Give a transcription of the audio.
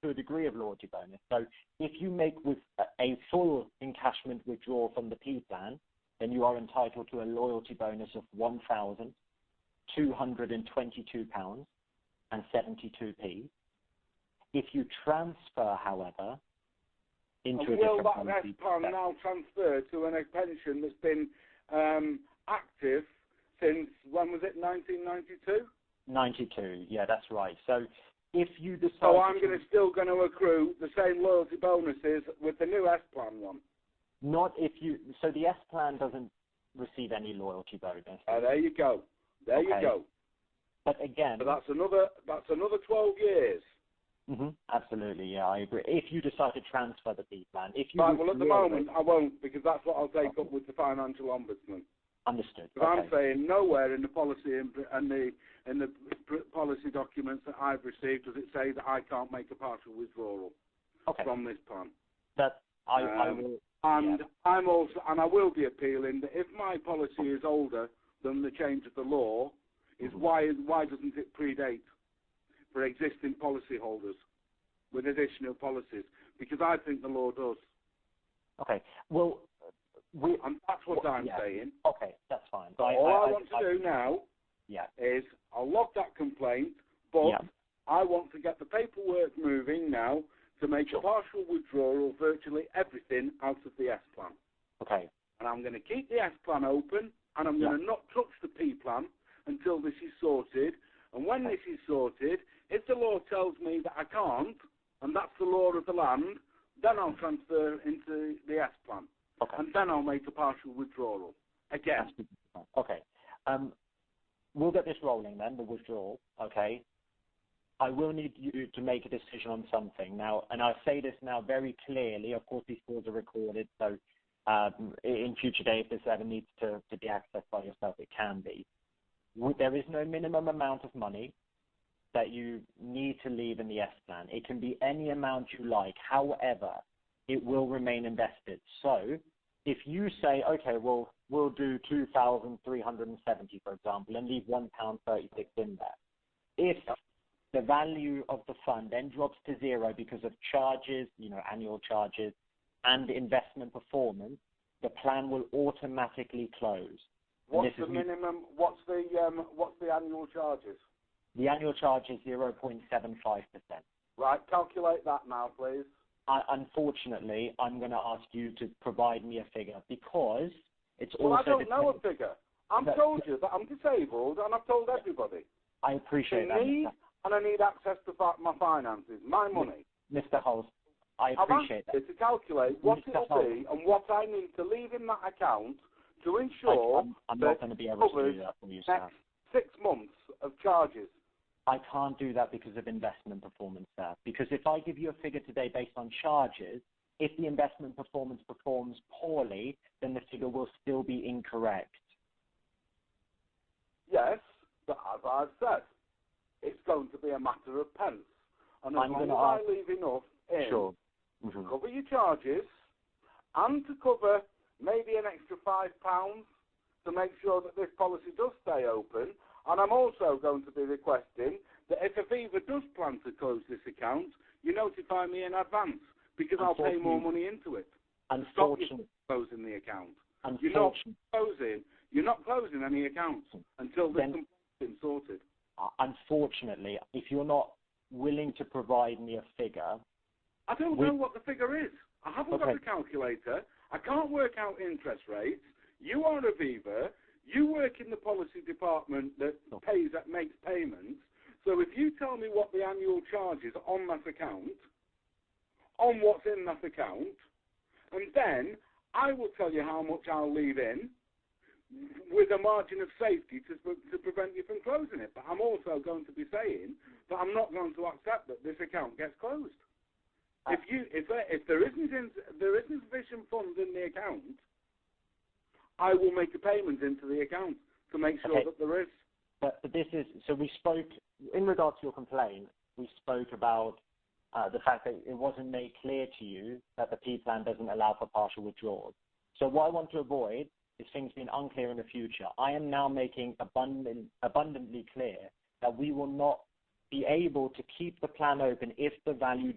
to a degree of loyalty bonus. So if you make with a full encashment withdrawal from the P plan, then you are entitled to a loyalty bonus of £1,222.72. If you transfer, however, into a different policy... Will that S plan now transfer to a pension that's been active since, when was it, 1992? 92, yeah, that's right. So if you decide... So I'm still going to accrue the same loyalty bonuses with the new S plan one? Not if you... So the S plan doesn't receive any loyalty bonus. There you go. There you go. But again... So that's another 12 years. Absolutely, yeah, I agree. If you decide to transfer the P plan, if you right, well, at the moment I won't, because that's what I'll take up with the financial ombudsman. Understood. But I'm saying nowhere in the policy and the policy documents that I've received does it say that I can't make a partial withdrawal from this plan. That I will. And I'm also, and I will be appealing that if my policy is older than the change of the law, is why doesn't it predate for existing policyholders with additional policies? Because I think the law does. Okay. Well, and that's what I'm saying. Okay, that's fine. So all I want to do now is I'll log that complaint, but I want to get the paperwork moving now to make a partial withdrawal of virtually everything out of the S plan. Okay. And I'm going to keep the S plan open, and I'm going to not touch the P plan until this is sorted. And when this is sorted, if the law tells me that I can't, and that's the law of the land, then I'll transfer into the S plan. Okay. And then I'll make a partial withdrawal again. Okay. We'll get this rolling then, the withdrawal. Okay. I will need you to make a decision on something now, and I'll say this now very clearly. Of course, these calls are recorded, so in future days, if this ever needs to be accessed by yourself, it can be. There is no minimum amount of money that you need to leave in the S plan. It can be any amount you like. However, it will remain invested. So if you say, okay, well, we'll do 2,370, for example, and leave £1.36 in there. If the value of the fund then drops to zero because of charges, annual charges, and investment performance, the plan will automatically close. What's the minimum? What's the annual charges? The annual charge is 0.75%. Right, calculate that now, please. Unfortunately, I'm going to ask you to provide me a figure because it's also... Well, I don't know a figure. I've told you that I'm disabled, and I've told everybody. I appreciate that. And I need access to my finances, my money. Mr. Hulse, I appreciate that. I've asked you to calculate what it'll be and what I need to leave in that account to ensure I'm not going to be able to do that for you, sir. Next 6 months of charges. I can't do that because of investment performance, sir. Because if I give you a figure today based on charges, if the investment performance performs poorly, then the figure will still be incorrect. Yes, but as I've said, it's going to be a matter of pence. And as long as I leave enough in to cover your charges and to cover maybe an extra £5 to make sure that this policy does stay open, and I'm also going to be requesting that if Aviva does plan to close this account, you notify me in advance, because I'll pay more money into it. Unfortunately, closing the account. Unfortunately, you're not closing any accounts until this has been sorted. Unfortunately, if you're not willing to provide me a figure... I don't know what the figure is. I haven't got a calculator. I can't work out interest rates. You are Aviva. You work in the policy department that makes payments. So if you tell me what the annual charge is on that account, on what's in that account, and then I will tell you how much I'll leave in with a margin of safety to prevent you from closing it. But I'm also going to be saying that I'm not going to accept that this account gets closed. If there isn't sufficient funds in the account, I will make a payment into the account to make sure that there is. But this is, so we spoke, in regards to your complaint, we spoke about the fact that it wasn't made clear to you that the P plan doesn't allow for partial withdrawals. So what I want to avoid is things being unclear in the future. I am now making abundantly clear that we will not be able to keep the plan open if the value